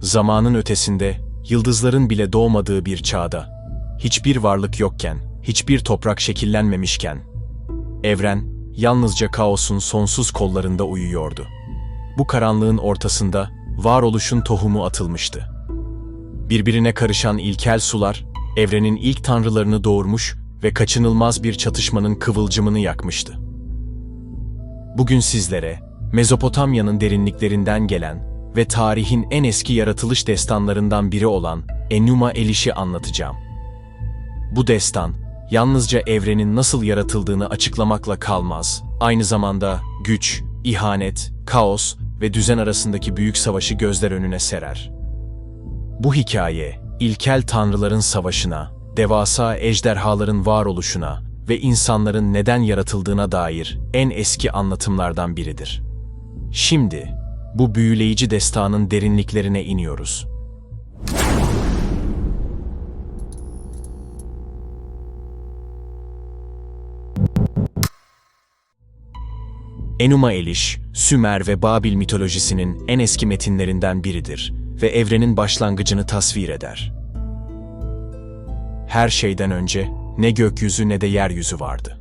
Zamanın ötesinde, yıldızların bile doğmadığı bir çağda, hiçbir varlık yokken, hiçbir toprak şekillenmemişken, evren yalnızca kaosun sonsuz kollarında uyuyordu. Bu karanlığın ortasında varoluşun tohumu atılmıştı. Birbirine karışan ilkel sular, evrenin ilk tanrılarını doğurmuş ve kaçınılmaz bir çatışmanın kıvılcımını yakmıştı. Bugün sizlere, Mezopotamya'nın derinliklerinden gelen ve tarihin en eski yaratılış destanlarından biri olan Enuma Elish'i anlatacağım. Bu destan, yalnızca evrenin nasıl yaratıldığını açıklamakla kalmaz, aynı zamanda güç, ihanet, kaos ve düzen arasındaki büyük savaşı gözler önüne serer. Bu hikaye, ilkel tanrıların savaşına, devasa ejderhaların varoluşuna ve insanların neden yaratıldığına dair en eski anlatımlardan biridir. Şimdi, bu büyüleyici destanın derinliklerine iniyoruz. Enuma Elish, Sümer ve Babil mitolojisinin en eski metinlerinden biridir ve evrenin başlangıcını tasvir eder. Her şeyden önce ne gökyüzü ne de yeryüzü vardı.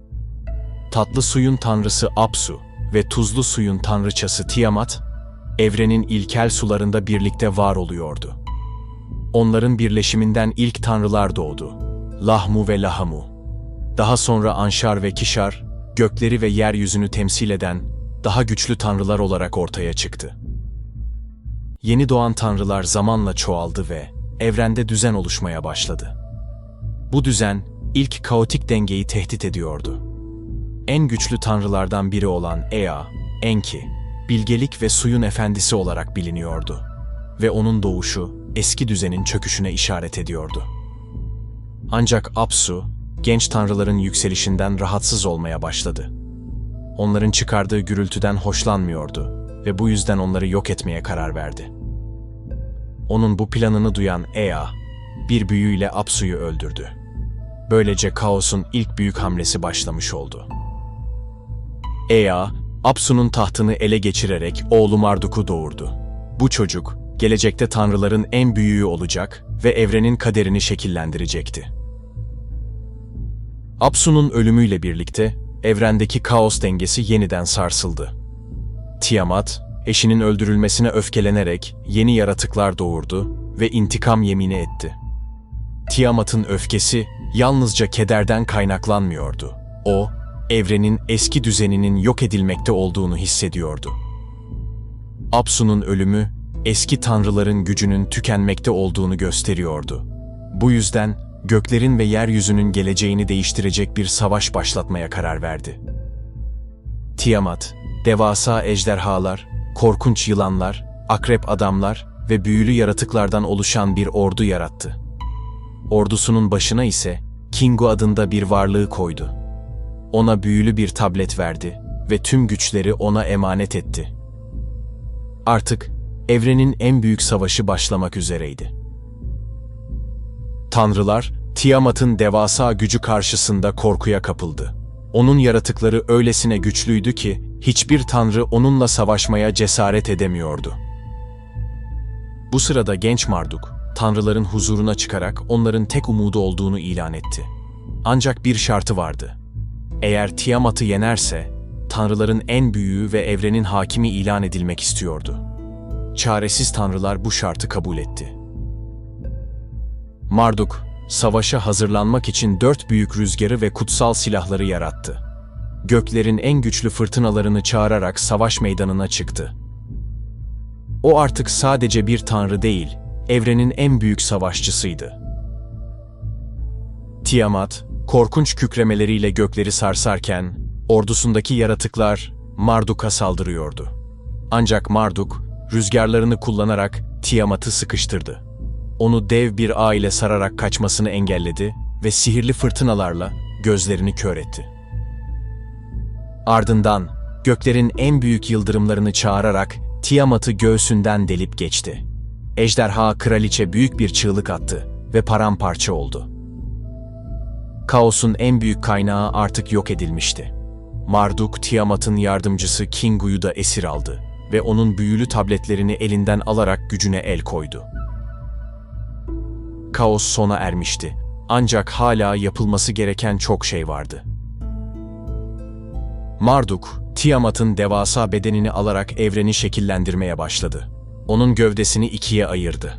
Tatlı suyun tanrısı Apsu ve tuzlu suyun tanrıçası Tiamat, evrenin ilkel sularında birlikte var oluyordu. Onların birleşiminden ilk tanrılar doğdu. Lahmu ve Lahamu. Daha sonra Anşar ve Kişar, gökleri ve yeryüzünü temsil eden daha güçlü tanrılar olarak ortaya çıktı. Yeni doğan tanrılar zamanla çoğaldı ve evrende düzen oluşmaya başladı. Bu düzen ilk kaotik dengeyi tehdit ediyordu. En güçlü tanrılardan biri olan Ea, Enki, bilgelik ve suyun efendisi olarak biliniyordu ve onun doğuşu eski düzenin çöküşüne işaret ediyordu. Ancak Apsu, genç tanrıların yükselişinden rahatsız olmaya başladı. Onların çıkardığı gürültüden hoşlanmıyordu ve bu yüzden onları yok etmeye karar verdi. Onun bu planını duyan Ea, bir büyüyle Apsu'yu öldürdü. Böylece kaosun ilk büyük hamlesi başlamış oldu. Ea, Apsu'nun tahtını ele geçirerek oğlu Marduk'u doğurdu. Bu çocuk, gelecekte tanrıların en büyüğü olacak ve evrenin kaderini şekillendirecekti. Apsu'nun ölümüyle birlikte evrendeki kaos dengesi yeniden sarsıldı. Tiamat, eşinin öldürülmesine öfkelenerek yeni yaratıklar doğurdu ve intikam yemini etti. Tiamat'ın öfkesi yalnızca kederden kaynaklanmıyordu. O, evrenin eski düzeninin yok edilmekte olduğunu hissediyordu. Apsu'nun ölümü, eski tanrıların gücünün tükenmekte olduğunu gösteriyordu. Bu yüzden, göklerin ve yeryüzünün geleceğini değiştirecek bir savaş başlatmaya karar verdi. Tiamat, devasa ejderhalar, korkunç yılanlar, akrep adamlar ve büyülü yaratıklardan oluşan bir ordu yarattı. Ordusunun başına ise Kingu adında bir varlığı koydu. Ona büyülü bir tablet verdi ve tüm güçleri ona emanet etti. Artık evrenin en büyük savaşı başlamak üzereydi. Tanrılar, Tiamat'ın devasa gücü karşısında korkuya kapıldı. Onun yaratıkları öylesine güçlüydü ki, hiçbir tanrı onunla savaşmaya cesaret edemiyordu. Bu sırada genç Marduk, tanrıların huzuruna çıkarak onların tek umudu olduğunu ilan etti. Ancak bir şartı vardı. Eğer Tiamat'ı yenerse, tanrıların en büyüğü ve evrenin hakimi ilan edilmek istiyordu. Çaresiz tanrılar bu şartı kabul etti. Marduk, savaşa hazırlanmak için 4 büyük rüzgarı ve kutsal silahları yarattı. Göklerin en güçlü fırtınalarını çağırarak savaş meydanına çıktı. O artık sadece bir tanrı değil, evrenin en büyük savaşçısıydı. Tiamat, korkunç kükremeleriyle gökleri sarsarken, ordusundaki yaratıklar Marduk'a saldırıyordu. Ancak Marduk, rüzgarlarını kullanarak Tiamat'ı sıkıştırdı. Onu dev bir ağ ile sararak kaçmasını engelledi ve sihirli fırtınalarla gözlerini kör etti. Ardından göklerin en büyük yıldırımlarını çağırarak Tiamat'ı göğsünden delip geçti. Ejderha kraliçe büyük bir çığlık attı ve paramparça oldu. Kaosun en büyük kaynağı artık yok edilmişti. Marduk, Tiamat'ın yardımcısı Kingu'yu da esir aldı ve onun büyülü tabletlerini elinden alarak gücüne el koydu. Kaos sona ermişti. Ancak hala yapılması gereken çok şey vardı. Marduk, Tiamat'ın devasa bedenini alarak evreni şekillendirmeye başladı. Onun gövdesini ikiye ayırdı.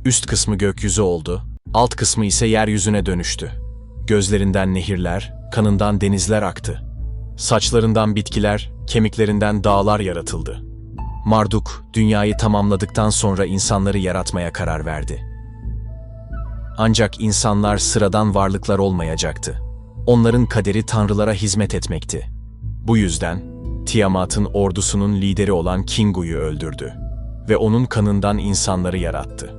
Üst kısmı gökyüzü oldu, alt kısmı ise yeryüzüne dönüştü. Gözlerinden nehirler, kanından denizler aktı. Saçlarından bitkiler, kemiklerinden dağlar yaratıldı. Marduk, dünyayı tamamladıktan sonra insanları yaratmaya karar verdi. Ancak insanlar sıradan varlıklar olmayacaktı. Onların kaderi tanrılara hizmet etmekti. Bu yüzden Tiamat'ın ordusunun lideri olan Kingu'yu öldürdü ve onun kanından insanları yarattı.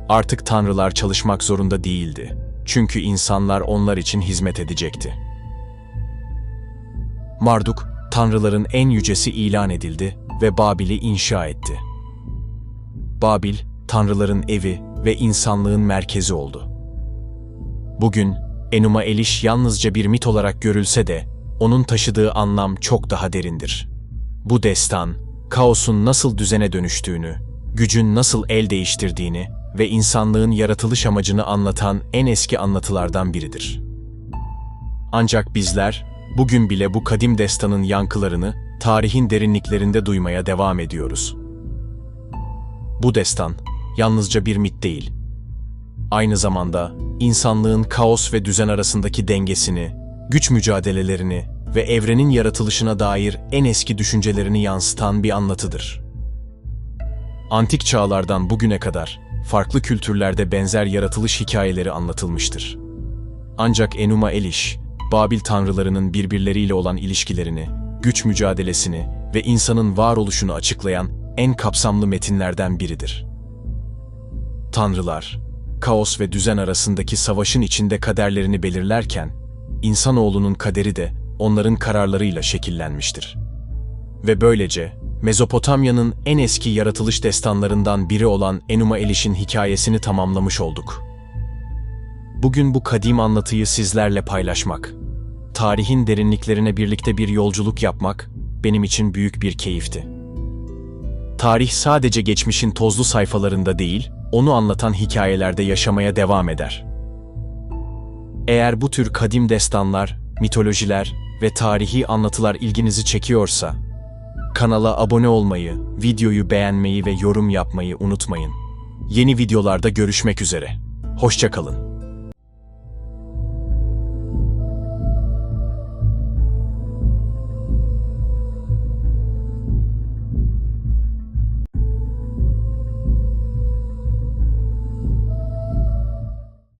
Artık tanrılar çalışmak zorunda değildi. Çünkü insanlar onlar için hizmet edecekti. Marduk, tanrıların en yücesi ilan edildi ve Babil'i inşa etti. Babil, tanrıların evi ve insanlığın merkezi oldu. Bugün Enuma Elish yalnızca bir mit olarak görülse de onun taşıdığı anlam çok daha derindir. Bu destan, kaosun nasıl düzene dönüştüğünü, gücün nasıl el değiştirdiğini ve insanlığın yaratılış amacını anlatan en eski anlatılardan biridir. Ancak bizler, bugün bile bu kadim destanın yankılarını tarihin derinliklerinde duymaya devam ediyoruz. Bu destan, yalnızca bir mit değil, aynı zamanda insanlığın kaos ve düzen arasındaki dengesini, güç mücadelelerini ve evrenin yaratılışına dair en eski düşüncelerini yansıtan bir anlatıdır. Antik çağlardan bugüne kadar farklı kültürlerde benzer yaratılış hikayeleri anlatılmıştır. Ancak Enuma Elish, Babil tanrılarının birbirleriyle olan ilişkilerini, güç mücadelesini ve insanın varoluşunu açıklayan en kapsamlı metinlerden biridir. Tanrılar, kaos ve düzen arasındaki savaşın içinde kaderlerini belirlerken, insanoğlunun kaderi de onların kararlarıyla şekillenmiştir. Ve böylece Mezopotamya'nın en eski yaratılış destanlarından biri olan Enuma Elish'in hikayesini tamamlamış olduk. Bugün bu kadim anlatıyı sizlerle paylaşmak, tarihin derinliklerine birlikte bir yolculuk yapmak benim için büyük bir keyifti. Tarih sadece geçmişin tozlu sayfalarında değil, onu anlatan hikayelerde yaşamaya devam eder. Eğer bu tür kadim destanlar, mitolojiler ve tarihi anlatılar ilginizi çekiyorsa, kanala abone olmayı, videoyu beğenmeyi ve yorum yapmayı unutmayın. Yeni videolarda görüşmek üzere. Hoşça kalın.